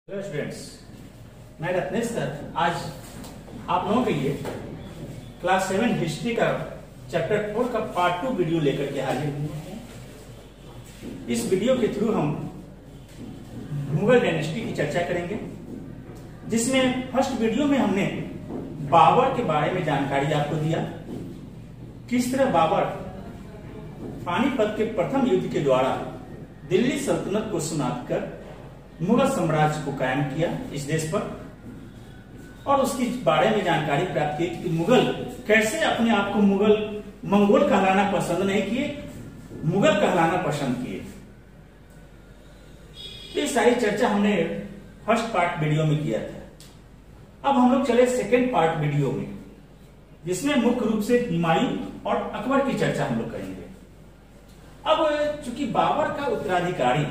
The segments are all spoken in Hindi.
हेलो स्टूडेंट्स, मैं रत्नेश सर आज आप लोगों के लिए क्लास 7 हिस्ट्री का चैप्टर 4 का पार्ट 2 वीडियो लेकर के हाजिर हुए हैं। इस वीडियो के थ्रू हम मुगल डायनेस्टी की चर्चा करेंगे, जिसमें फर्स्ट वीडियो में हमने बाबर के बारे में जानकारी आपको दिया। किस तरह बाबर पानीपत के प्रथम युद्ध के द्वारा दिल्ली सल्तनत को समाप्त कर मुगल साम्राज्य को कायम किया इस देश पर, और उसके बारे में जानकारी प्राप्त की कि मुगल कैसे अपने आप को मंगोल कहलाना पसंद नहीं किए, मुगल कहलाना पसंद किए। ये सारी चर्चा हमने फर्स्ट पार्ट वीडियो में किया था। अब हम लोग चले सेकेंड पार्ट वीडियो में, जिसमें मुख्य रूप से हुमायूं और अकबर की चर्चा हम लोग करेंगे। अब चूंकि बाबर का उत्तराधिकारी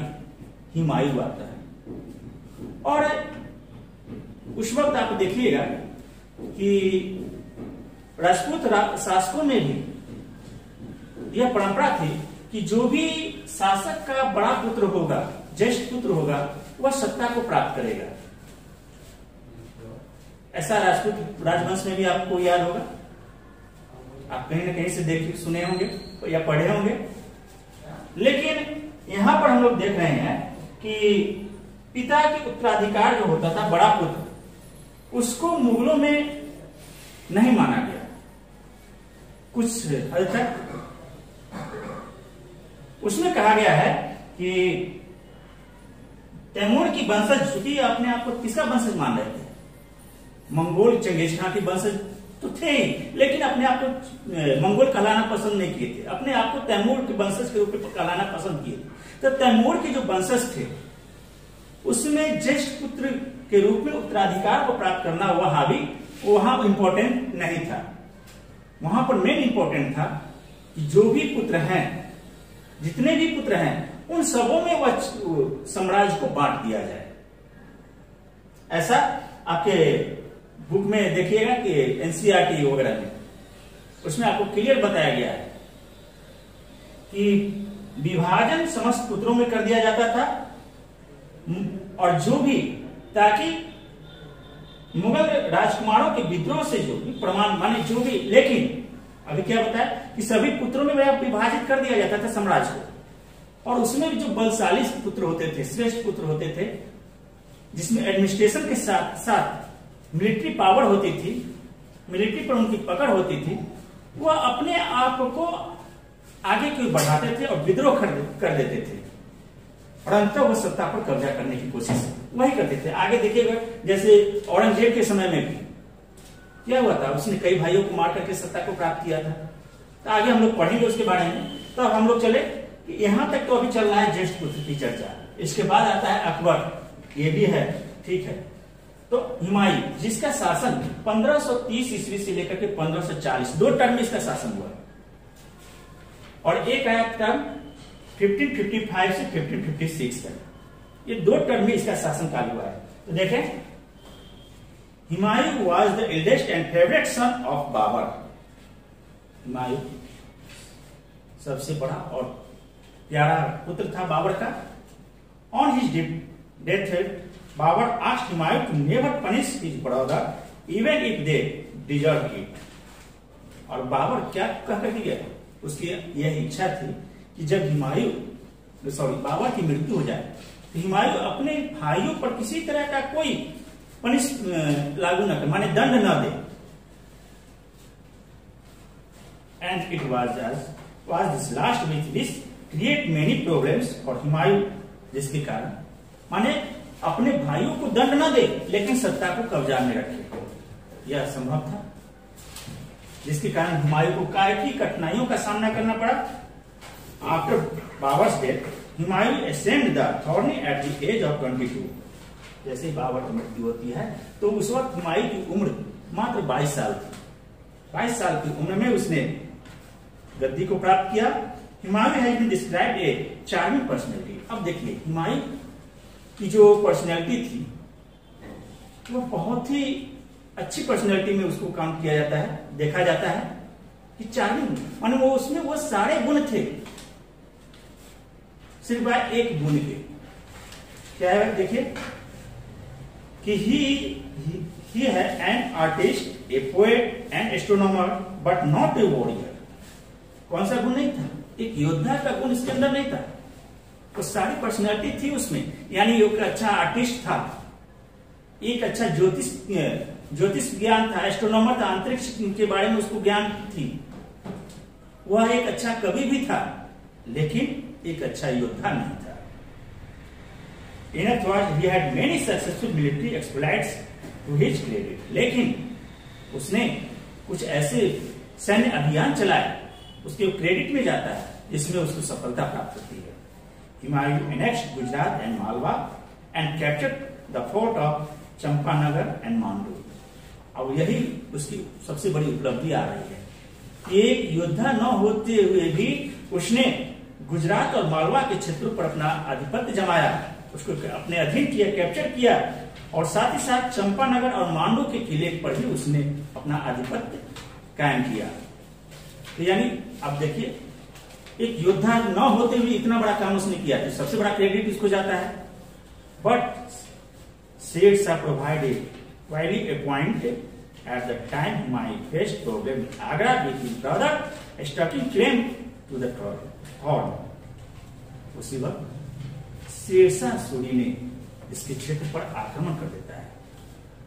हुमायूं आता है, और उस वक्त आप देखिएगा कि राजपूत शासकों में भी यह परंपरा थी कि जो भी शासक का बड़ा पुत्र होगा, ज्येष्ठ पुत्र होगा, वह सत्ता को प्राप्त करेगा। ऐसा राजपूत राजवंश में भी आपको याद होगा, आप कहीं ना कहीं से देख सुने होंगे या पढ़े होंगे। लेकिन यहां पर हम लोग देख रहे हैं कि पिता के उत्तराधिकार जो होता था, बड़ा पुत्र, उसको मुगलों में नहीं माना गया कुछ हद तक। उसमें कहा गया है कि तैमूर की वंशज, चूंकि अपने आप को किसका वंशज मान रहे थे, मंगोल चंगेज खान की वंशज तो थे ही, लेकिन अपने आप को मंगोल कहलाना पसंद नहीं किए थे, अपने आप को तैमूर के वंशज के रूप में कहलाना पसंद किए थे। तो तैमूर के जो वंशज थे, उसमें ज्येष्ठ पुत्र के रूप में उत्तराधिकार को प्राप्त करना वहां इंपॉर्टेंट नहीं था। वहां पर मेन इंपॉर्टेंट था कि जो भी पुत्र हैं, जितने भी पुत्र हैं, उन सबों में वह साम्राज्य को बांट दिया जाए। ऐसा आपके बुक में देखिएगा कि एनसीईआरटी वगैरह में, उसमें आपको क्लियर बताया गया है कि विभाजन समस्त पुत्रों में कर दिया जाता था, और जो भी, ताकि मुगल राजकुमारों के विद्रोह से जो भी प्रमाण माने जो भी, लेकिन अभी क्या बताया कि सभी पुत्रों में विभाजित कर दिया जाता था साम्राज्य को, और उसमें भी जो बलशाली पुत्र होते थे, श्रेष्ठ पुत्र होते थे, जिसमें एडमिनिस्ट्रेशन के साथ साथ मिलिट्री पावर होती थी, मिलिट्री पर उनकी पकड़ होती थी, वह अपने आप को आगे क्यों बढ़ाते थे और विद्रोह कर देते थे, और अंत वो सत्ता पर कब्जा करने की कोशिश वही करते थे। आगे देखिएगा, जैसे औरंगजेब के समय में भी क्या हुआ था, उसने कई भाइयों को मार करके सत्ता को प्राप्त किया था। तो आगे हम लोग पढ़ेंगे उसके बारे में। तो अब हम लोग चले कि यहां तक तो अभी चल रहा है ज्येष्ठ पुत्र की चर्चा। इसके बाद आता है अकबर, ये भी है, ठीक है। तो हुमायूं, जिसका शासन 1530 ईस्वी से लेकर के 1540, 2 टर्म में इसका शासन हुआ, और एक आया टर्म 1555 से 1556 तक, ये 2 टर्म में इसका शासनकाल हुआ है। तो देखें, Humayun was the eldest and favourite son of Babur. Humayun सबसे बड़ा और प्यारा पुत्र था बाबर का। On his death, Babur asked Humayun to never punish his brother even if they deserve it. और बाबर क्या कह कर दिया, उसकी यह इच्छा थी कि जब बाबर की मृत्यु हो जाए तो हुमायूं अपने भाइयों पर किसी तरह का कोई पनिश लागू न करे, माने दंड न दे। And it was this last which this create many problems for Humayun, जिसके कारण माने अपने भाइयों को दंड न दे लेकिन सत्ता को कब्जा में रखे, यह संभव था, जिसके कारण हुमायूं को काफी कठिनाइयों का सामना करना पड़ा। After Babar's death, Humayun ascended the throne at the age of 22. जैसे बाबर की मृत्यु होती है तो उस वक्त हुमायूं की उम्र मात्र 22 साल थी। 22 साल की उम्र में उसने गद्दी को प्राप्त किया। Humayun has been described a charming personality. अब देखिए, हुमायूं की जो पर्सनैलिटी थी, वो बहुत ही अच्छी पर्सनैलिटी में उसको काम किया जाता है, देखा जाता है कि चार्मिंग, माने वो उसमें वो सारे गुण थे, सिर्फ एक गुण के। क्या है देखिए, कि he है an artist, a poet, an astronomer, but not a warrior। कौन सा गुण नहीं था? एक योद्धा का गुण इसके अंदर नहीं था। तो सारी पर्सनैलिटी थी उसमें, यानी एक अच्छा आर्टिस्ट था, एक अच्छा ज्योतिष ज्ञान था, एस्ट्रोनॉमर था, अंतरिक्ष के बारे में उसको ज्ञान थी, वह एक अच्छा कवि भी था, लेकिन एक अच्छा योद्धा नहीं था। In other words, he had many successful military exploits to his credit, लेकिन उसने कुछ ऐसे सैन्य अभियान चलाए उसके क्रेडिट में जाता है जिसमें उसको सफलता प्राप्त होती है। Humayun annexed Gujarat and Malwa and captured the fort of Champanagar and Mandu. अब यही उसकी सबसे बड़ी उपलब्धि आ रही है। एक योद्धा न होते हुए भी उसने गुजरात और मालवा के क्षेत्रों पर अपना आधिपत्य जमाया, उसको अपने अधीन किया, कैप्चर किया, और साथ ही साथ चंपानगर और मांडू के किले पर भी उसने अपना आधिपत्य कायम किया। तो यानी अब देखिए, एक योद्धा न होते हुए इतना बड़ा काम उसने किया, तो सबसे बड़ा क्रेडिट इसको जाता है। But Sher Shah provided very a point at the time Humayun faced problem in Agra with his brother staking claim to the throne। उसी वक्त शेरशाह सूरी ने इसके क्षेत्र पर आक्रमण कर देता है।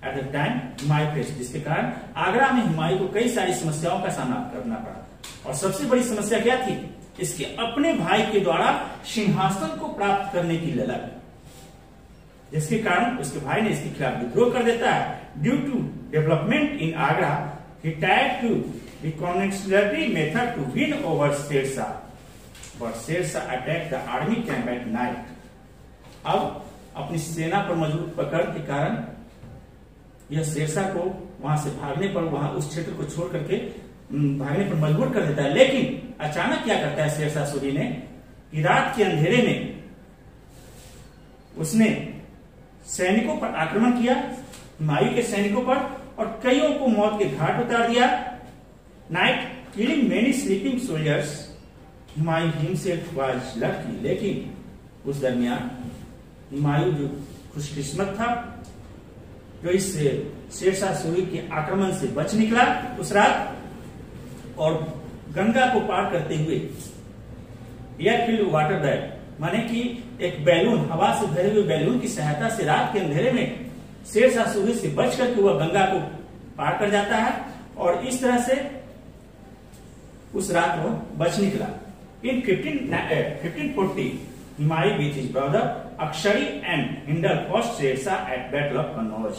At the time Humayun faced, जिसके कारण आगरा में हुमायूं को कई सारी समस्याओं का सामना करना पड़ा, और सबसे बड़ी समस्या क्या थी? इसके अपने भाई के द्वारा सिंहासन को प्राप्त करने की ललक, जिसके कारण उसके भाई ने इसके खिलाफ विद्रोह कर देता है। Due to development in Agra he tried to the conventional method to win over Sher Shah, but Sher Shah attack the army camp at night. अब अपनी सेना पर मजबूत पकड़ के कारण यह शेरशाह को वहां से भागने पर, वहां उस क्षेत्र को छोड़ करके भागने पर मजबूर कर देता है। लेकिन अचानक क्या करता है शेरशाह सूरी ने कि रात के अंधेरे में उसने सैनिकों पर आक्रमण किया, हुमायूं के सैनिकों पर, और कईयों को मौत के घाट उतार दिया। Night killing many sleeping soldiers, Humayun himself was lucky. लेकिन उस दरमियान हुमायूं जो खुशकिस्मत था, जो इस शेरशाह सूरी के आक्रमण से बच निकला उस रात, और गंगा को पार करते हुए एयर फिल्ड वाटर बैग, माने कि एक बैलून, हवा से भरे हुए बैलून की सहायता से रात के अंधेरे में शेरशाह सूरी से बच करके वह गंगा को पार कर जाता है, और इस तरह से उस रात वह बच निकला। इन 1540 Humayun with his brother अक्षरी and Hindle first Sher Shah eight battle of Kannauj.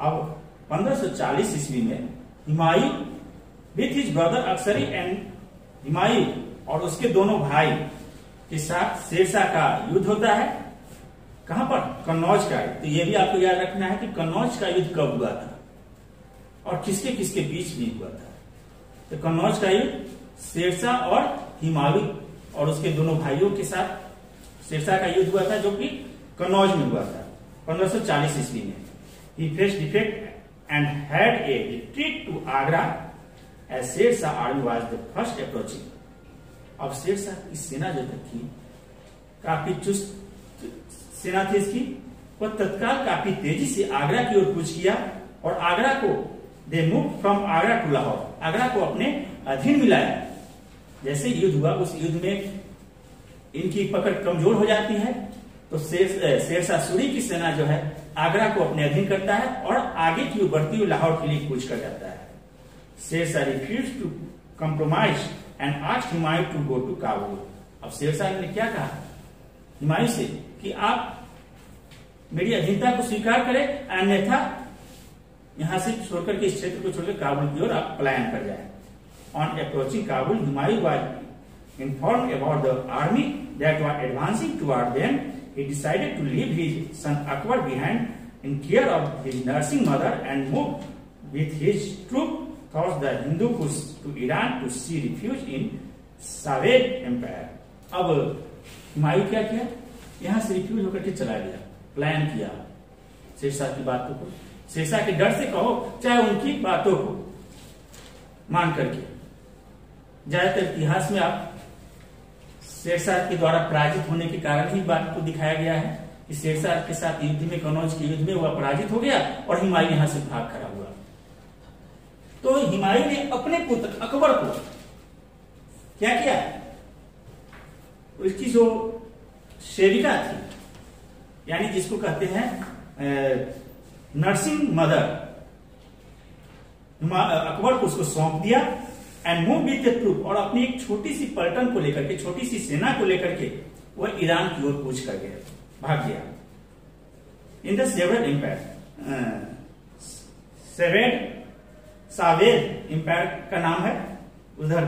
अब 1540 ईस्वी में Humayun with his brother अक्षरी and Humayun और उसके दोनों भाई के साथ शेरशाह का युद्ध होता है। कहां पर? कन्नौज का। तो यह भी आपको याद रखना है कि कन्नौज का युद्ध कब हुआ था और किसके किसके बीच में हुआ था। तो कन्नौज का युद्ध शेरशाह और हुमायूं और उसके दोनों भाइयों के साथ शेरशाह का युद्ध हुआ था, जो कि कन्नौज में हुआ था 1540 ईस्वी में। He faced defeat and had a retreat to Agra as Sher Shah army was the first approaching। अब शेरशाह की सेना जो थी काफी चुस्त सेना थी इसकी, वह तत्काल काफी तेजी से आगरा की ओर कूच किया और आगरा को they move from Agra to Lahore, Agra को अपने अधीन मिलाया। जैसे युद्ध हुआ उस युद्ध में इनकी पकड़ कमजोर हो जाती है, तो शेरशाह सूरी की सेना जो है आगरा को अपने अधीन करता है और आगे की ओर बढ़ती हुई लाहौर के लिए कूच कर जाता है। Sher Shah refuse to compromise and asked Humayun to go to Kabul. अब शेरशाह ने क्या कहा हुमायूं से कि आप मेरी अधीनता को स्वीकार करें, अन्यथा यहां से छोड़कर के इस क्षेत्र को छोड़कर काबुल की ओर आप पलायन कर जाए। On approaching Kabul Humayun was informed about the army that was advancing toward them. He decided to leave his son Akbar behind in care of his nursing mother and moved with his troop towards the Hindu Kush to Iran to seek refuge in Safavid Empire। अब हुमायूं क्या किया? यहां से रिफ्यूज होकर के चला गया, प्लान किया शेरशाह की बातों को, शेरशाह के डर से कहो चाहे उनकी बातों को मान करके। ज्यादातर इतिहास में आप शेरशाह के द्वारा पराजित होने के कारण ही बात को दिखाया गया है कि शेरशाह के साथ युद्ध में, कनौज के युद्ध में वह पराजित हो गया और हुमायूं यहां से भाग खड़ा हुआ। तो हुमायूं ने अपने पुत्र अकबर को क्या किया, उसकी जो सेविका थी, यानी जिसको कहते हैं नर्सिंग मदर, अकबर को उसको सौंप दिया and move with the troop, और अपनी एक छोटी सी पलटन को लेकर के, छोटी सी सेना को लेकर के वह ईरान की ओर कूच कर गया, भाग गया। इन द सेवेड एम्पायर, सावेद एम्पायर का नाम है, उधर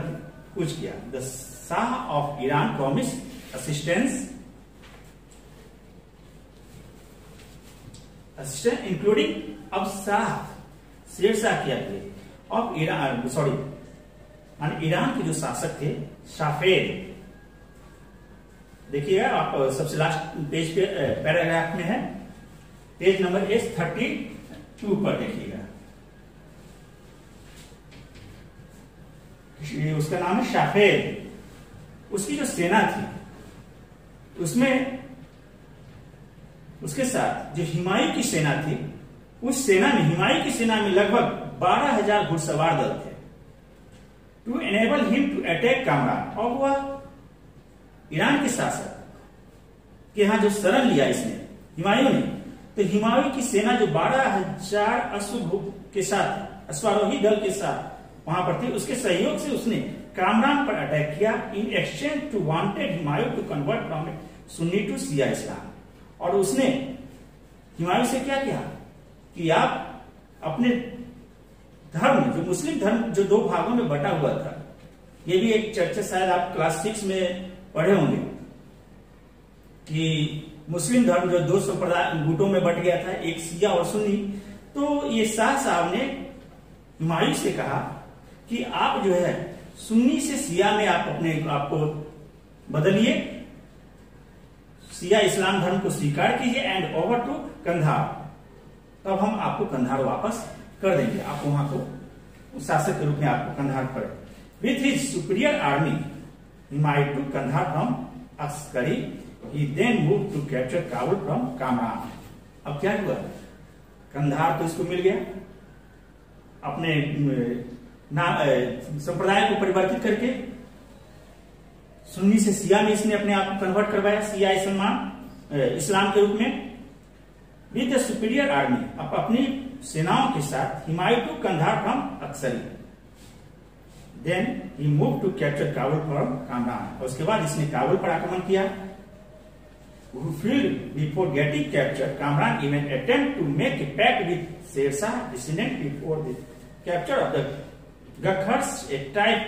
कूच किया। The Shah of Iran promise assistance including, अब शाह शेरशाह किया ऑफ ईरान, सॉरी माने ईरान के जो शासक थे शाफेद, देखिएगा आप सबसे लास्ट पेज पे पैराग्राफ में है, पेज नंबर S32 पर देखिएगा, उसका नाम है शाफेद। उसकी जो सेना थी उसमें उसके साथ जो हुमायूं की सेना थी, उस सेना में, हुमायूं की सेना में लगभग 12,000 घुड़सवार दल थे to enable him to attack Kamran. और वह ईरान के शासक के यहां जो शरण लिया इसने हुमायूं ने, तो हुमायूं की सेना जो 12,000 अश्व के साथ, अश्वारोही दल के साथ वहां पर थी, उसके सहयोग से उसने कामरान पर अटैक किया in exchange to wanted Humayun to convert from Sunni to Shia Islam. और उसने हुमायूं से क्या किया कि आप अपने धर्म, जो मुस्लिम धर्म जो दो भागों में बटा हुआ था, ये भी एक चर्चा शायद आप क्लास 6 में पढ़े होंगे कि मुस्लिम धर्म जो दो संप्रदाय गुटों में बट गया था, एक शिया और सुन्नी। तो ये शाह साहब ने हुमायूं से कहा कि आप जो है सुन्नी से शिया में आप अपने आपको बदलिए, शिया इस्लाम धर्म को स्वीकार कीजिए एंड ओवर टू कंधार, तब हम आपको कंधार वापस कर देंगे, आप वहां को शासक के रूप में आपको कंधार पर। With his superior army Humayun to Kandahar from Askari, he then move to capture Kabul from Kamran. अब क्या हुआ, कंधार तो इसको मिल गया, अपने संप्रदाय को परिवर्तित करके सुन्नी से शिया में इसने अपने आप को कन्वर्ट करवाया, शिया इस्लाम के रूप में। विद द सुपीरियर आर्मी, अब अपनी सेनाओं के साथ हुमायूं टू कंधार फ्रॉम अक्सरी, then he move to capture Kabul from Kamran. और उसके बाद इसने काबुल पर आक्रमण किया। Who fled before getting captured, Kamran even attempted to make a pact with Sher Shah descendant before the capture of the Gakhars, a type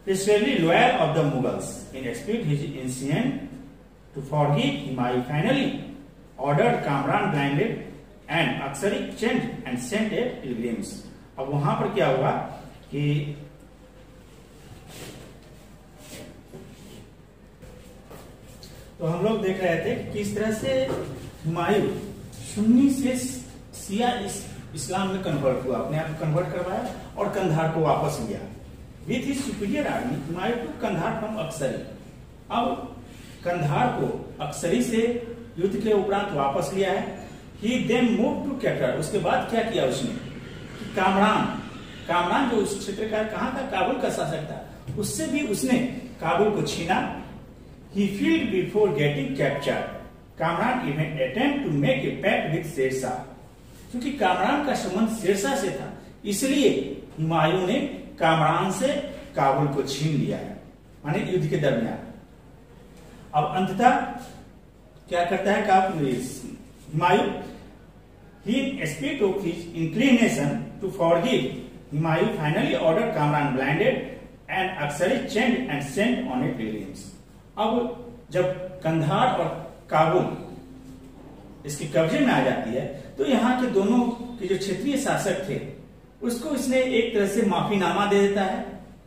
especially loyal of the Mughals. In dispute his incident to forgive, Humayun finally ordered Kamran blinded and Aksari chained and sent a pilgrims. अब वहां पर क्या हुआ कि तो हम लोग देख रहे थे कि किस तरह से हुमायूं सुन्नी से शिया इस्लाम में कन्वर्ट हुआ, अपने आप को कन्वर्ट करवाया और कंधार को वापस लिया। With his superior army Humayun to Kandahar from अक्सरी। अब कंधार को अक्सरी से युद्ध के उपरांत वापस लिया है। ही देन मूव टू कैप्चर, उसके बाद क्या किया उसने, कामरान जो उस क्षेत्र का कहां का, काबुल का शासक था, उससे भी उसने काबुल को छीना। He fled before getting captured. Kamran even attempted to make a pact with Sher Shah. क्योंकि कामरान का संबंध शेरशाह से था, इसलिए हुमायूं ने कामरान से काबुल को छीन लिया है, माने युद्ध के दरमियान। अब अंततः क्या करता है Humayun, he spite of his inclination to forgive, Humayun finally ordered Kamran blinded and Aksari chained and sent on a pilgrimage. अब जब कंधार और काबुल इसके कब्जे में आ जाती है, तो यहाँ के दोनों के जो क्षेत्रीय शासक थे उसको इसने एक तरह से माफीनामा दे देता है,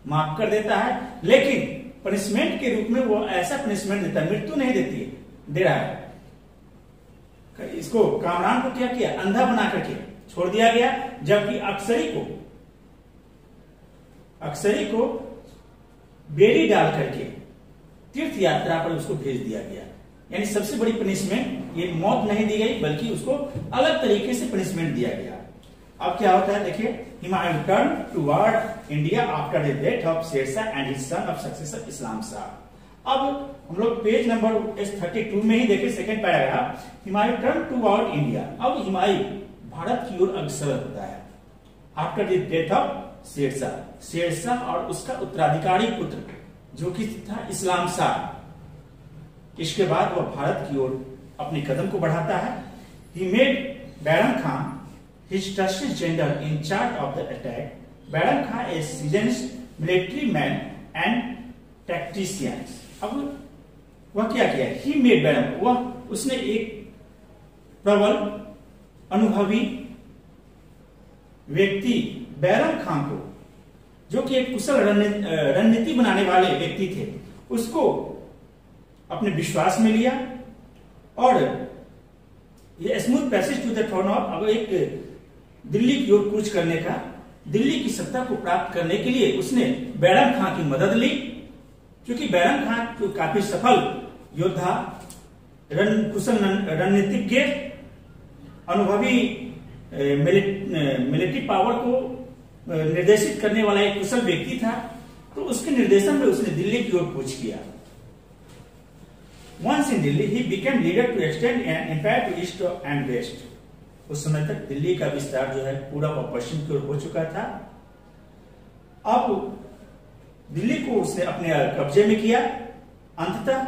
माफ कर देता है, लेकिन पनिशमेंट के रूप में वो ऐसा पनिशमेंट देता है, मृत्यु नहीं दे रहा है। इसको कामरान को क्या किया, अंधा बना करके छोड़ दिया गया, जबकि अक्सरी को बेड़ी डाल करके तीर्थ यात्रा पर उसको भेज दिया गया। यानी सबसे बड़ी पनिशमेंट ये मौत नहीं दी गई, बल्कि उसको अलग तरीके से पनिशमेंट दिया गया। अब क्या होता है देखिए, Humayun turn toward India after the death of Sher Shah and his son of successor Islam Shah. अब हम लोग पेज नंबर 32 में ही देखिए, second paragraph, Humayun turn toward India. अब हुमायूं भारत की ओर अग्रसर होता है after the death of Sher Shah, Sher Shah और उसका उत्तराधिकारी पुत्र जो कि था इस्लाम शाह। इसके बाद वह भारत की ओर अपने कदम को बढ़ाता है। He made Bairam Khan his trusted general in charge of the attack. Bairam Khan a seasoned military man and tactician. अब वह क्या किया? He made बैरम, वह उसने एक प्रबल अनुभवी व्यक्ति बैरम खान को, जो कि एक कुशल रणनीति बनाने वाले व्यक्ति थे, उसको अपने विश्वास में लिया और ये smooth passage to the throne off, अब एक दिल्ली की ओर कूच करने का, दिल्ली की सत्ता को प्राप्त करने के लिए उसने बैरम खान की मदद ली, क्योंकि बैरम खान तो काफी सफल योद्धा, कुशल रणनीतिज्ञ, अनुभवी मिलिट्री पावर को निर्देशित करने वाला एक कुशल व्यक्ति था। तो उसके निर्देशन में उसने दिल्ली की ओर कूच किया। Once in Delhi, he became leader to extend an empire to east and west. उस समय तक दिल्ली का विस्तार जो है पूरा और पश्चिम की ओर हो चुका था। अब दिल्ली को उसने अपने कब्जे में किया। अंततः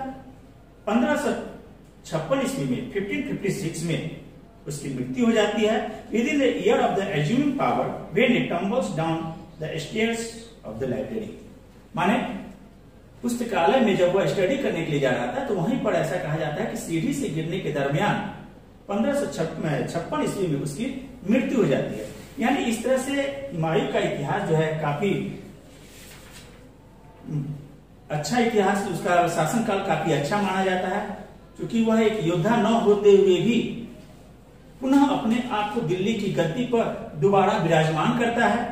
1556 ईस्वी में 1556 में उसकी मृत्यु हो जाती है। With in the year of the assuming power when it tumbles down the stairs of the library, माने पुस्तकालय में जब वह स्टडी करने के लिए जा रहा था तो वहीं पर ऐसा कहा जाता है कि सीढ़ी से गिरने के दरमियान 1556 ईस्वी में उसकी मृत्यु हो जाती है। यानी इस तरह से हुमायूं का इतिहास जो है काफी अच्छा इतिहास, उसका शासनकाल काफी अच्छा माना जाता है, क्योंकि वह एक योद्धा न होते हुए भी पुनः अपने आप को दिल्ली की गद्दी पर दोबारा विराजमान करता है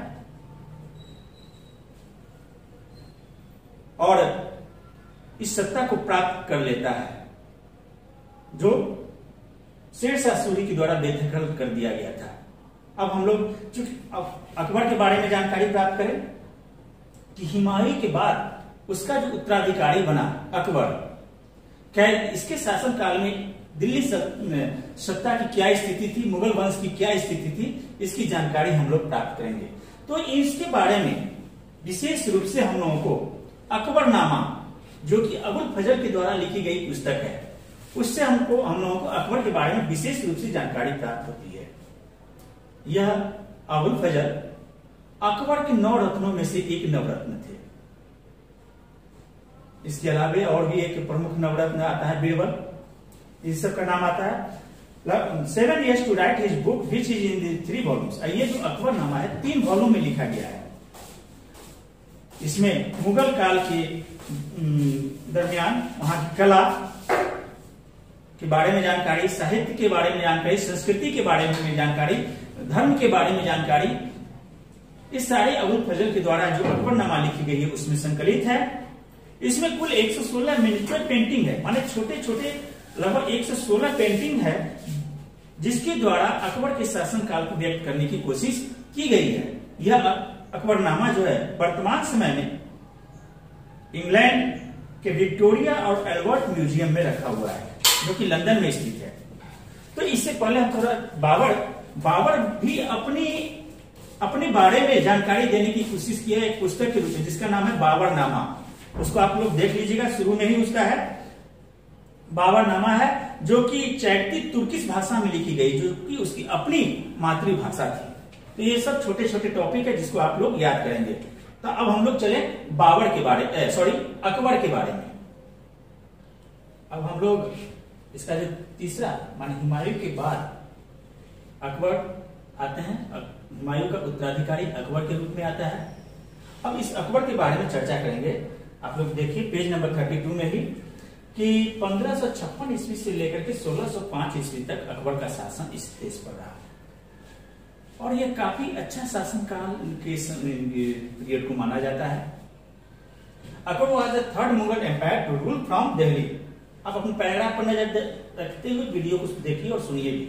और इस सत्ता को प्राप्त कर लेता है जो शेरशाह सूरी के द्वारा बेदखल कर दिया गया था। अब हम लोग चूंकि अकबर के बारे में जानकारी प्राप्त करें कि हुमायूं के बाद उसका जो उत्तराधिकारी बना अकबर, क्या इसके शासनकाल में दिल्ली सत्ता की क्या स्थिति थी, मुगल वंश की क्या स्थिति थी, इसकी जानकारी हम लोग प्राप्त करेंगे। तो इसके बारे में विशेष रूप से हम लोगों को अकबरनामा, जो कि अबुल फजल के द्वारा लिखी गई पुस्तक है, उससे हम लोगों को अकबर के बारे में विशेष रूप से जानकारी प्राप्त होती है। यह अबुल फजल अकबर के 9 रत्नों में से एक नवरत्न थे। इसके अलावा और भी एक प्रमुख नवरत्न आता है बीरबल, इस सब का नाम आता है। 7 years to write his book which is in the 3 volumes। ये जो अकबरनामा है 3 वॉल्यूम में लिखा गया है। इसमें मुगल काल के दरमियान वहां की कला के बारे में जानकारी, साहित्य के बारे में जानकारी, संस्कृति के बारे में जानकारी, धर्म के बारे में जानकारी, इस सारे अबुल फजल के द्वारा जो अकबरनामा लिखी गई है उसमें संकलित है। इसमें कुल 116 मिनिएचर पेंटिंग है, माने छोटे छोटे लगभग 116 पेंटिंग है, जिसके द्वारा अकबर के शासनकाल को व्यक्त करने की कोशिश की गई है। यह अकबरनामा जो है वर्तमान समय में इंग्लैंड के विक्टोरिया और एल्बर्ट म्यूजियम में रखा हुआ है, जो कि लंदन में स्थित है। तो इससे पहले हम थोड़ा बाबर भी अपने बारे में जानकारी देने की कोशिश की है एक पुस्तक के रूप में, जिसका नाम है बाबरनामा। उसको आप लोग देख लीजिएगा, शुरू में ही उसका है बाबरनामा है, जो कि चैती तुर्किश भाषा में लिखी गई, जो कि उसकी अपनी मातृभाषा थी। तो ये सब छोटे छोटे टॉपिक है जिसको आप लोग याद करेंगे। तो अब हम लोग चले अकबर के बारे में। अब हम लोग इसका जो तीसरा माने हुमायूं के बाद अकबर आते हैं, हुमायूं का उत्तराधिकारी अकबर के रूप में आता है। अब इस अकबर के बारे में चर्चा करेंगे। आप लोग देखिए पेज नंबर 32 में ही कि 1556 ईस्वी से लेकर के 1605 ईस्वी तक अकबर का शासन इस देश पर रहा और यह काफी अच्छा शासनकाल के पीरियड को माना जाता है। Akbar was the third Mughal empire to rule from Delhi आप अपने पैराग्राफ पर नजर रखते हुए वीडियो को देखिए और सुनिए भी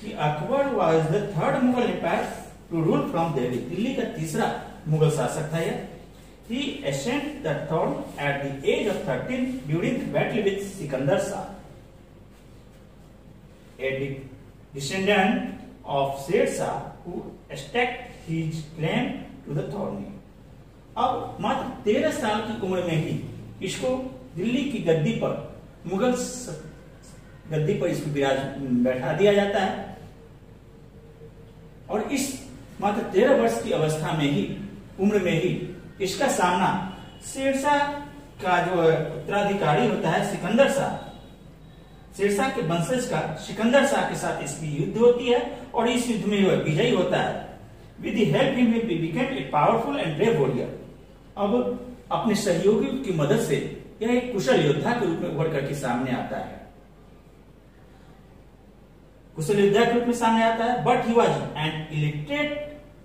कि Akbar was the third Mughal empire to rule from Delhi. Delhi का तीसरा मुगल शासक था यह। He ascended the throne at the age of 13 during the battle with Sikandar Shah, a descendant of Sher Shah who staked his claim to the throne. अब मात्र 13 साल की उम्र में ही इसको दिल्ली की गद्दी पर मुगल गद्दी पर इसको बैठा दिया जाता है और इस मात्र 13 वर्ष की अवस्था में ही उम्र में ही इसका सामना शेरशाह का जो उत्तराधिकारी होता है सिकंदर शाह, शेरशाह के वंशज का सिकंदर शाह के साथ इसकी युद्ध होती है और इस युद्ध में वह विजयी होता है। With the help him he became a powerful and brave warrior. अब अपने सहयोगियों की मदद से यह एक कुशल योद्धा के रूप में उभर करके सामने आता है, कुशल योद्धा के रूप में सामने आता है। But he was an illiterate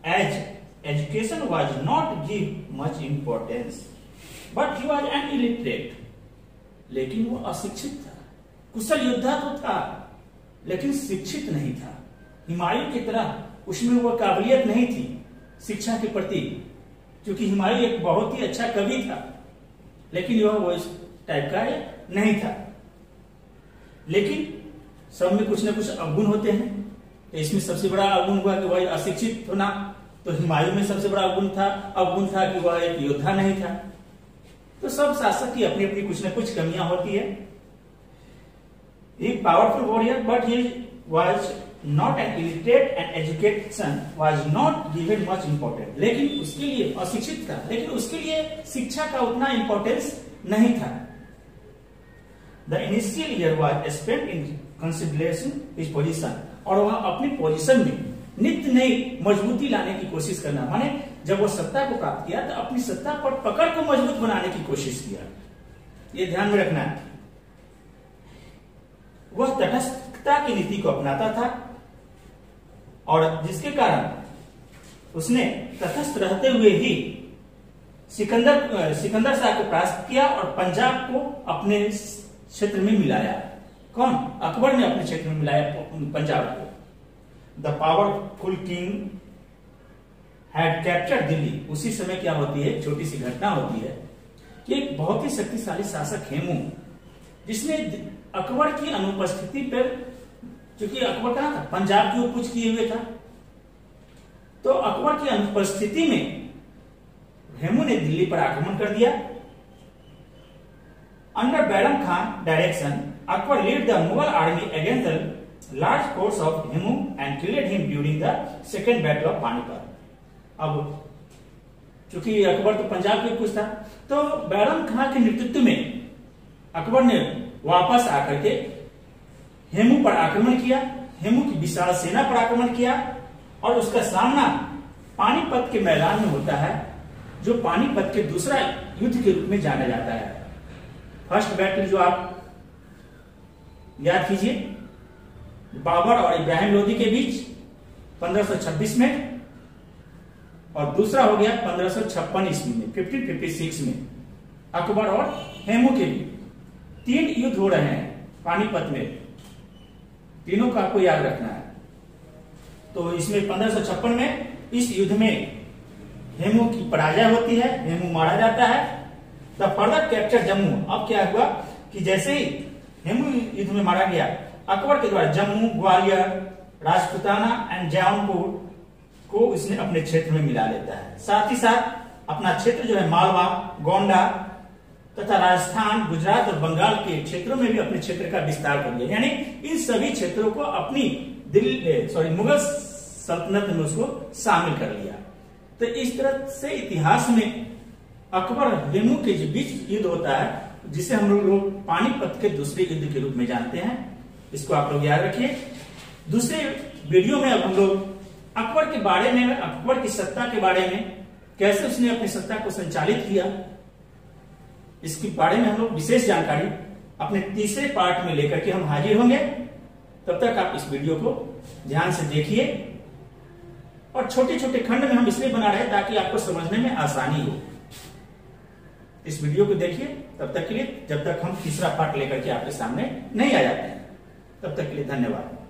as education was not give much importance. But he was an illiterate, लेकिन वो अशिक्षित था। कुशल योद्धा तो था लेकिन शिक्षित नहीं था। हुमायूं की तरह उसमें वो काबिलियत नहीं थी शिक्षा के प्रति, क्योंकि हुमायूं एक बहुत ही अच्छा कवि था लेकिन यह वो इस टाइप का नहीं था। लेकिन सब में कुछ न कुछ अवगुण होते हैं, तो इसमें सबसे बड़ा अवगुण हुआ कि वह अशिक्षित होना। तो हुमायूं में सबसे बड़ा अवगुण था कि वह एक योद्धा नहीं था। तो सब शासक की अपनी अपनी कुछ न कुछ कमियां होती है। एक powerful warrior but he was not an illiterate and education was not given much important. लेकिन उसके लिए अशिक्षित था, लेकिन उसके लिए शिक्षा का उतना इंपॉर्टेंस नहीं था। The initial year was spent in consideration his position, और वह अपनी पोजीशन में नित्य नई मजबूती लाने की कोशिश करना, माने जब वो सत्ता को प्राप्त किया तो अपनी सत्ता पर पकड़ को मजबूत बनाने की कोशिश किया। ये ध्यान में रखना है। वह तटस्थता की नीति को अपनाता था और जिसके कारण उसने तटस्थ रहते हुए ही सिकंदर शाह को परास्त किया और पंजाब को अपने क्षेत्र में मिलाया। कौन? अकबर ने अपने क्षेत्र में मिलाया पंजाब को। The powerful king had captured Delhi. उसी समय क्या होती है, छोटी सी घटना होती है कि एक बहुत ही शक्तिशाली शासक हेमू, जिसने अकबर की अनुपस्थिति पर, क्योंकि अकबर कहां था, पंजाब की ओर कूच किए हुए था, तो अकबर की अनुपस्थिति में हेमू ने दिल्ली पर आक्रमण कर दिया। Under Bairam Khan direction Akbar lead the Mughal army against the large force of Hemu and killed him during the second battle of Panipat. अब चूंकि अकबर तो पंजाब के कुछ था, तो बैरम खान के नेतृत्व में अकबर ने वापस आकर के हेमू पर आक्रमण किया, हेमू की विशाल सेना पर आक्रमण किया और उसका सामना पानीपत के मैदान में होता है, जो पानीपत के दूसरा युद्ध के रूप में जाना जाता है। फर्स्ट बैटल जो आप याद कीजिए, बाबर और इब्राहिम लोदी के बीच 1526 में, और दूसरा हो गया 1556 ईस्वी में, 1556 में अकबर और हेमू के बीच 3 युद्ध हो रहे हैं पानीपत में। तीनों का आपको याद रखना है। तो इसमें 1556 में इस युद्ध में हेमू की पराजय होती है, हेमू मारा जाता है। The further capture Jammu. अब क्या हुआ कि जैसे ही हेमू युद्ध में मारा गया, अकबर के द्वारा जम्मू, ग्वालियर, राजपुताना एंड जौनपुर को उसने अपने क्षेत्र में मिला लेता है। साथ ही साथ अपना क्षेत्र जो है मालवा, गोंडा तथा राजस्थान, गुजरात और बंगाल के क्षेत्रों में भी अपने क्षेत्र का विस्तार कर दिया। यानी इन सभी क्षेत्रों को अपनी मुगल सल्तनत में उसको शामिल कर लिया। तो इस तरह से इतिहास में अकबर हेमू के बीच युद्ध होता है, जिसे हम लोग पानीपत के दूसरे युद्ध के रूप में जानते हैं। इसको आप लोग याद रखिए। दूसरे वीडियो में अब हम लोग अकबर के बारे में, अकबर की सत्ता के बारे में, कैसे उसने अपनी सत्ता को संचालित किया, इसके बारे में हम लोग विशेष जानकारी अपने तीसरे पार्ट में लेकर के हम हाजिर होंगे। तब तक आप इस वीडियो को ध्यान से देखिए, और छोटे छोटे खंड में हम इसलिए बना रहे हैं ताकि आपको समझने में आसानी हो। इस वीडियो को देखिए, तब तक के लिए, जब तक हम तीसरा पार्ट लेकर के आपके सामने नहीं आ जाते हैं। तब तक के लिए धन्यवाद।